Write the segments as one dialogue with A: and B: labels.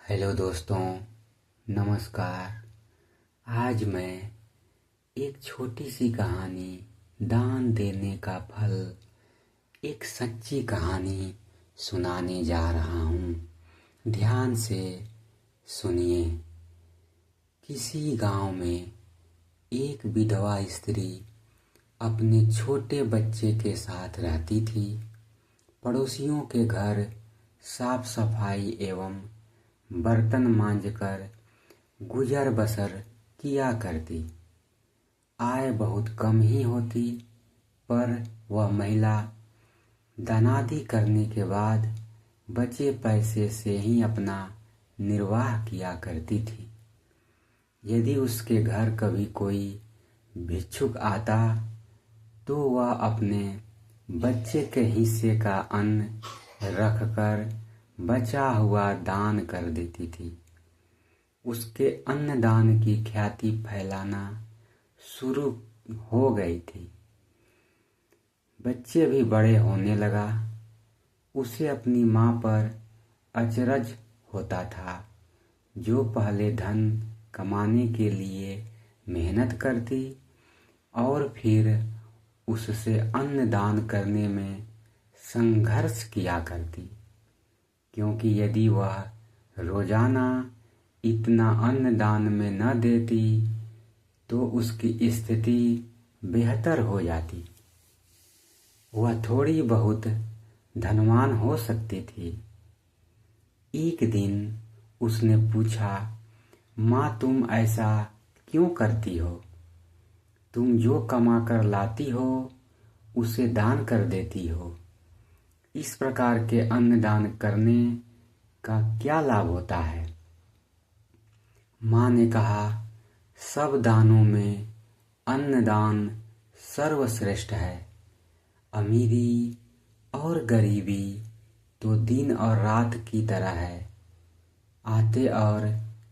A: Hello दोस्तों, नमस्कार। आज मैं एक छोटी सी कहानी दान देने का फल, एक सच्ची कहानी सुनाने जा रहा हूँ। ध्यान से सुनिए। किसी गांव में एक विधवा स्त्री अपने छोटे बच्चे के साथ रहती थी। पड़ोसियों के घर साफ सफाई एवं बर्तन मांजकर गुजर बसर किया करती। आय बहुत कम ही होती, पर वह महिला दानादी करने के बाद बचे पैसे से ही अपना निर्वाह किया करती थी। यदि उसके घर कभी कोई भिक्षुक आता तो वह अपने बच्चे के हिस्से का अन्न रखकर बचा हुआ दान कर देती थी। उसके अन्नदान की ख्याति फैलाना शुरू हो गई थी। बच्चे भी बड़े होने लगा। उसे अपनी माँ पर अचरज होता था, जो पहले धन कमाने के लिए मेहनत करती और फिर उससे अन्नदान करने में संघर्ष किया करती, क्योंकि यदि वह रोजाना इतना अन्नदान में न देती तो उसकी स्थिति बेहतर हो जाती। वह थोड़ी बहुत धनवान हो सकती थी। एक दिन उसने पूछा, माँ, तुम ऐसा क्यों करती हो? तुम जो कमा कर लाती हो उसे दान कर देती हो। इस प्रकार के अन्नदान करने का क्या लाभ होता है? माँ ने कहा, सब दानों में अन्नदान सर्वश्रेष्ठ है। अमीरी और गरीबी तो दिन और रात की तरह है, आते और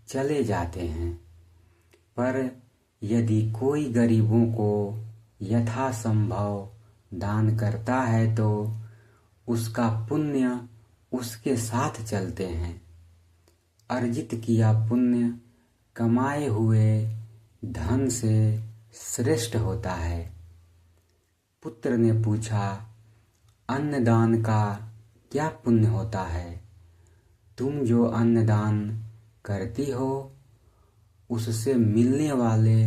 A: चले जाते हैं। पर यदि कोई गरीबों को यथासंभव दान करता है तो उसका पुण्य उसके साथ चलते हैं। अर्जित किया पुण्य कमाए हुए धन से श्रेष्ठ होता है। पुत्र ने पूछा, अन्नदान का क्या पुण्य होता है? तुम जो अन्नदान करती हो उससे मिलने वाले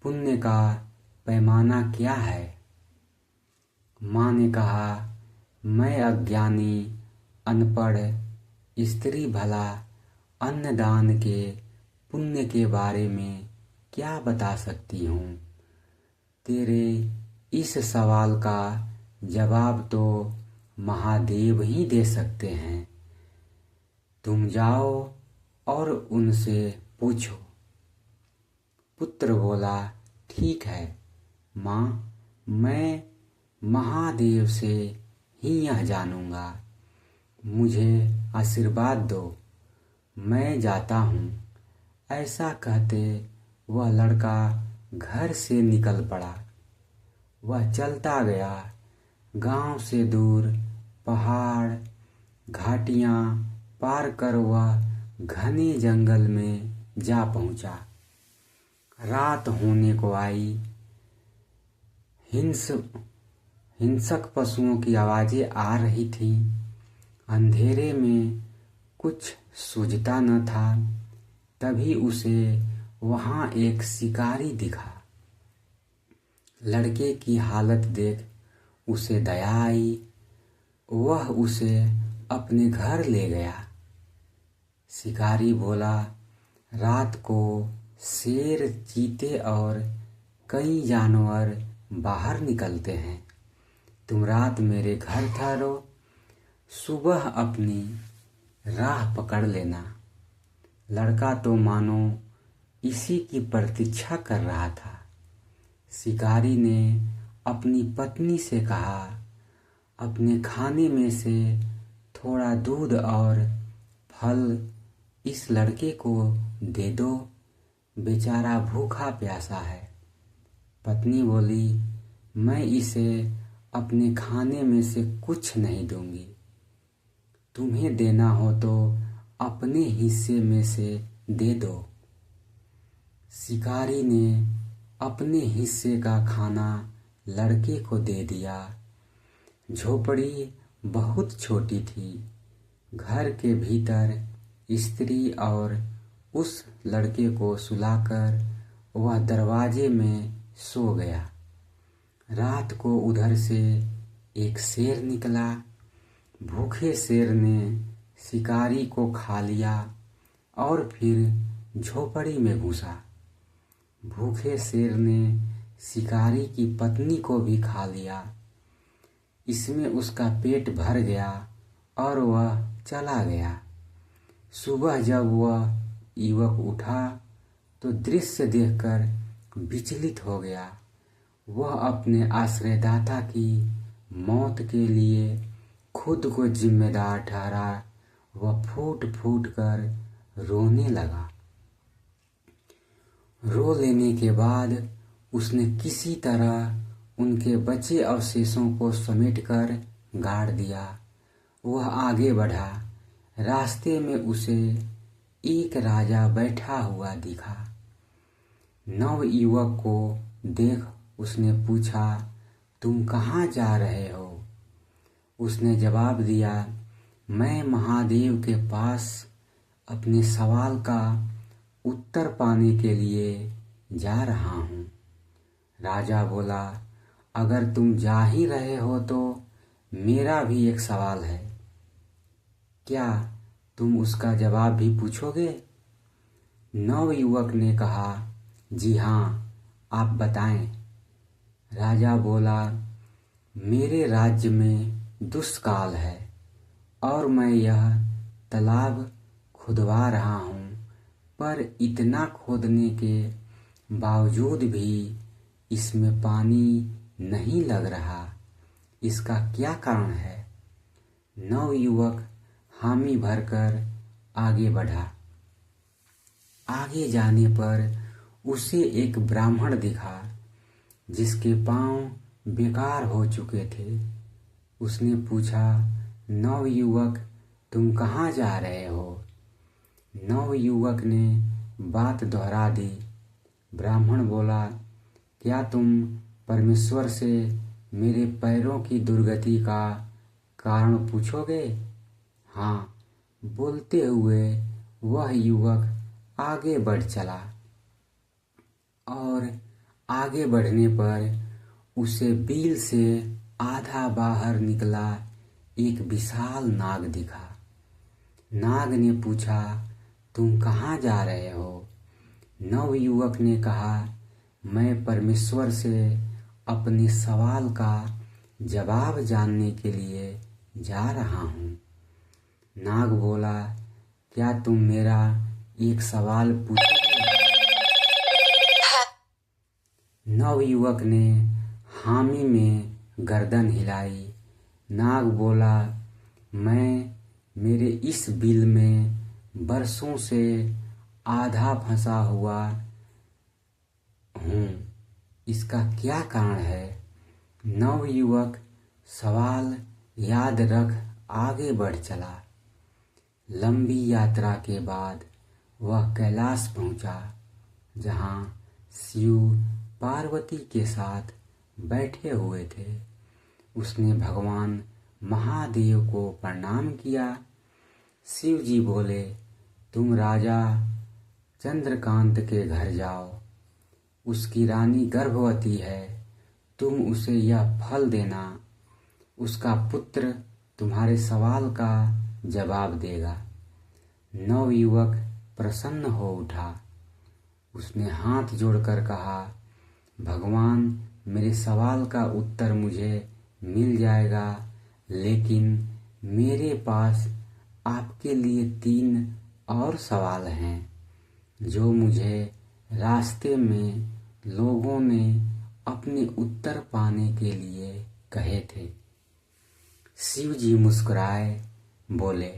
A: पुण्य का पैमाना क्या है? माँ ने कहा, मैं अज्ञानी अनपढ़ स्त्री भला अन्नदान के पुण्य के बारे में क्या बता सकती हूँ। तेरे इस सवाल का जवाब तो महादेव ही दे सकते हैं। तुम जाओ और उनसे पूछो। पुत्र बोला, ठीक है माँ, मैं महादेव से ही यह जानूंगा। मुझे आशीर्वाद दो, मैं जाता हूँ। ऐसा कहते वह लड़का घर से निकल पड़ा। वह चलता गया। गांव से दूर पहाड़ घाटियाँ पार कर वह घने जंगल में जा पहुँचा। रात होने को आई। हिंसक पशुओं की आवाजें आ रही थीं। अंधेरे में कुछ सूझता न था। तभी उसे वहां एक शिकारी दिखा। लड़के की हालत देख उसे दया आई। वह उसे अपने घर ले गया। शिकारी बोला, रात को शेर, चीते और कई जानवर बाहर निकलते हैं। तुम रात मेरे घर ठहरो, सुबह अपनी राह पकड़ लेना। लड़का तो मानो इसी की प्रतीक्षा कर रहा था। शिकारी ने अपनी पत्नी से कहा, अपने खाने में से थोड़ा दूध और फल इस लड़के को दे दो, बेचारा भूखा प्यासा है। पत्नी बोली, मैं इसे अपने खाने में से कुछ नहीं दूंगी। तुम्हें देना हो तो अपने हिस्से में से दे दो। शिकारी ने अपने हिस्से का खाना लड़के को दे दिया। झोपड़ी बहुत छोटी थी। घर के भीतर स्त्री और उस लड़के को सुलाकर वह दरवाजे में सो गया। रात को उधर से एक शेर निकला। भूखे शेर ने शिकारी को खा लिया और फिर झोपड़ी में घुसा। भूखे शेर ने शिकारी की पत्नी को भी खा लिया। इसमें उसका पेट भर गया और वह चला गया। सुबह जब वह युवक उठा तो दृश्य देखकर विचलित हो गया। वह अपने आश्रयदाता की मौत के लिए खुद को जिम्मेदार ठहरा। वह फूट फूट कर रोने लगा। रो लेने के बाद उसने किसी तरह उनके बचे अवशेषों को समेटकर गाड़ दिया। वह आगे बढ़ा। रास्ते में उसे एक राजा बैठा हुआ दिखा। नवयुवक को देख उसने पूछा, तुम कहाँ जा रहे हो? उसने जवाब दिया, मैं महादेव के पास अपने सवाल का उत्तर पाने के लिए जा रहा हूँ। राजा बोला, अगर तुम जा ही रहे हो तो मेरा भी एक सवाल है। क्या तुम उसका जवाब भी पूछोगे? नवयुवक ने कहा, जी हाँ, आप बताएं। राजा बोला, मेरे राज्य में दुष्काल है और मैं यह तालाब खुदवा रहा हूँ, पर इतना खोदने के बावजूद भी इसमें पानी नहीं लग रहा। इसका क्या कारण है? नवयुवक हामी भरकर आगे बढ़ा। आगे जाने पर उसे एक ब्राह्मण दिखा जिसके पांव बेकार हो चुके थे। उसने पूछा, नवयुवक, तुम कहाँ जा रहे हो? नवयुवक ने बात दोहरा दी। ब्राह्मण बोला, क्या तुम परमेश्वर से मेरे पैरों की दुर्गति का कारण पूछोगे? हाँ, बोलते हुए वह युवक आगे बढ़ चला और आगे बढ़ने पर उसे बिल से आधा बाहर निकला एक विशाल नाग दिखा। नाग ने पूछा, तुम कहाँ जा रहे हो? नवयुवक ने कहा, मैं परमेश्वर से अपने सवाल का जवाब जानने के लिए जा रहा हूँ। नाग बोला, क्या तुम मेरा एक सवाल पूछोगे? नवयुवक ने हामी में गर्दन हिलाई। नाग बोला, मैं मेरे इस बिल में बरसों से आधा फंसा हुआ हूँ, इसका क्या कारण है? नवयुवक सवाल याद रख आगे बढ़ चला। लंबी यात्रा के बाद वह कैलाश पहुंचा, जहां शिव पार्वती के साथ बैठे हुए थे। उसने भगवान महादेव को प्रणाम किया। शिव जी बोले, तुम राजा चंद्रकांत के घर जाओ। उसकी रानी गर्भवती है, तुम उसे यह फल देना। उसका पुत्र तुम्हारे सवाल का जवाब देगा। नवयुवक प्रसन्न हो उठा। उसने हाथ जोड़कर कहा, भगवान, मेरे सवाल का उत्तर मुझे मिल जाएगा, लेकिन मेरे पास आपके लिए 3 और सवाल हैं जो मुझे रास्ते में लोगों ने अपने उत्तर पाने के लिए कहे थे। शिव जी मुस्कुराए, बोले,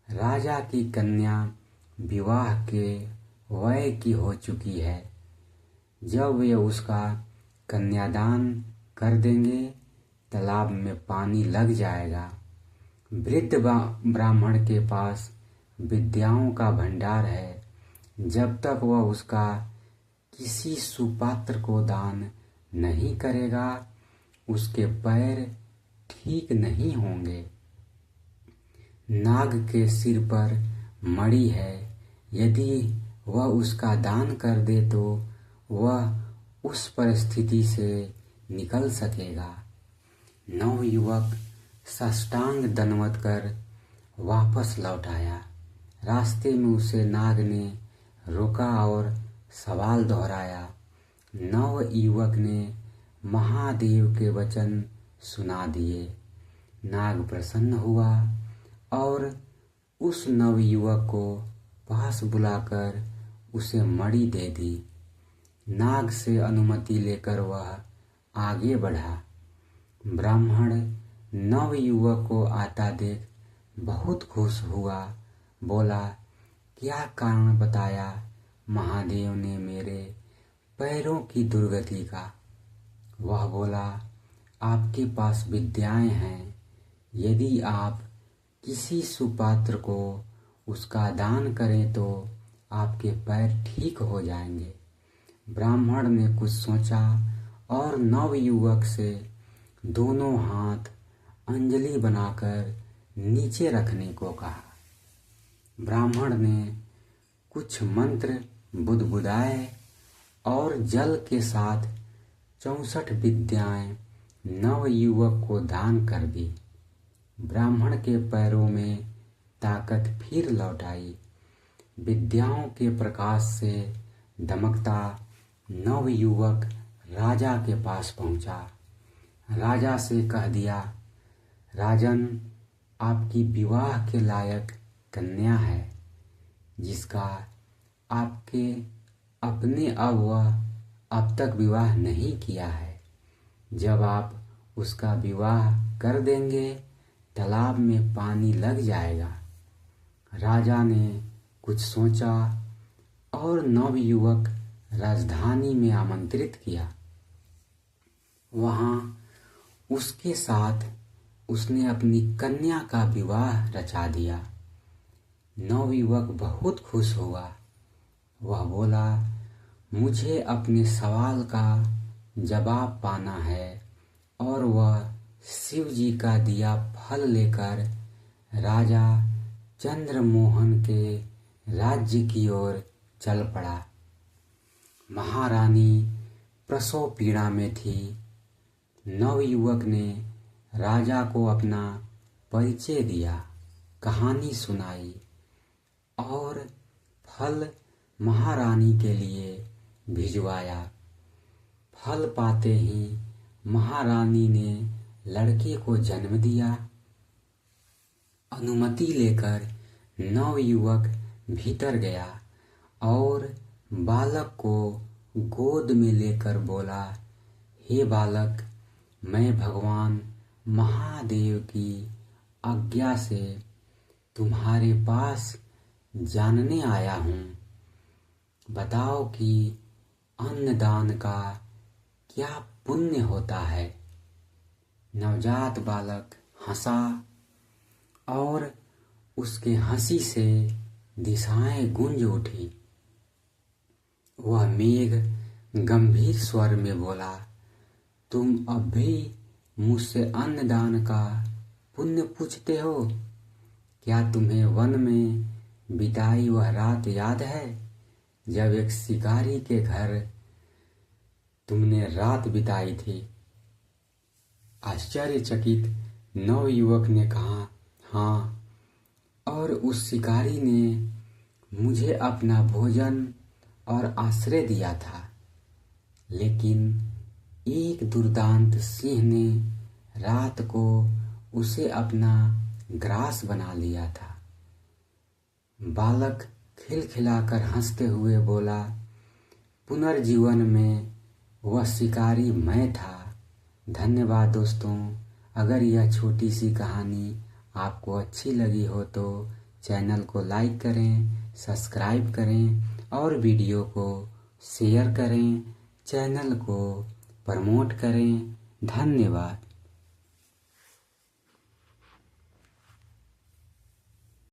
A: राजा की कन्या विवाह के वय की हो चुकी है। जब वे उसका कन्यादान कर देंगे, तालाब में पानी लग जाएगा। वृद्ध ब्राह्मण के पास विद्याओं का भंडार है। जब तक वह उसका किसी सुपात्र को दान नहीं करेगा, उसके पैर ठीक नहीं होंगे। नाग के सिर पर मणि है, यदि वह उसका दान कर दे तो वह उस परिस्थिति से निकल सकेगा। नवयुवक साष्टांग दंडवत कर वापस लौट आया। रास्ते में उसे नाग ने रोका और सवाल दोहराया। नवयुवक ने महादेव के वचन सुना दिए। नाग प्रसन्न हुआ और उस नवयुवक को पास बुलाकर उसे मणि दे दी। नाग से अनुमति लेकर वह आगे बढ़ा। ब्राह्मण नवयुवक को आता देख बहुत खुश हुआ। बोला, क्या कारण बताया महादेव ने मेरे पैरों की दुर्गति का? वह बोला, आपके पास विद्याएं हैं। यदि आप किसी सुपात्र को उसका दान करें तो आपके पैर ठीक हो जाएंगे। ब्राह्मण ने कुछ सोचा और नवयुवक से दोनों हाथ अंजलि बनाकर नीचे रखने को कहा। ब्राह्मण ने कुछ मंत्र बुदबुदाए और जल के साथ 64 विद्याएं नवयुवक को दान कर दी। ब्राह्मण के पैरों में ताकत फिर लौट आई। विद्याओं के प्रकाश से दमकता नवयुवक राजा के पास पहुंचा। राजा से कह दिया, राजन, आपकी विवाह के लायक कन्या है, जिसका आपके अपने अब तक विवाह नहीं किया है। जब आप उसका विवाह कर देंगे, तालाब में पानी लग जाएगा। राजा ने कुछ सोचा और नवयुवक राजधानी में आमंत्रित किया। वहां उसके साथ उसने अपनी कन्या का विवाह रचा दिया। नवयुवक बहुत खुश हुआ। वह बोला, मुझे अपने सवाल का जवाब पाना है और वह शिव जी का दिया फल लेकर राजा चंद्रमोहन के राज्य की ओर चल पड़ा। महारानी प्रसव पीड़ा में थी। नवयुवक ने राजा को अपना परिचय दिया, कहानी सुनाई और फल महारानी के लिए भिजवाया। फल पाते ही महारानी ने लड़के को जन्म दिया। अनुमति लेकर नवयुवक भीतर गया और बालक को गोद में लेकर बोला, हे बालक, मैं भगवान महादेव की आज्ञा से तुम्हारे पास जानने आया हूँ। बताओ कि अन्नदान का क्या पुण्य होता है। नवजात बालक हंसा और उसके हंसी से दिशाएं गूंज उठी। वह मेघ गंभीर स्वर में बोला, तुम अब भी मुझसे अन्नदान का पुण्य पूछते हो? क्या तुम्हें वन में बिताई वह रात याद है, जब एक शिकारी के घर तुमने रात बिताई थी? आश्चर्यचकित नवयुवक ने कहा, हाँ, और उस शिकारी ने मुझे अपना भोजन और आश्रय दिया था, लेकिन एक दुर्दांत सिंह ने रात को उसे अपना ग्रास बना लिया था। बालक खिलखिलाकर हंसते हुए बोला, पुनर्जीवन में वह शिकारी मैं था। धन्यवाद दोस्तों। अगर यह छोटी सी कहानी आपको अच्छी लगी हो तो चैनल को लाइक करें, सब्सक्राइब करें और वीडियो को शेयर करें, चैनल को प्रमोट करें। धन्यवाद।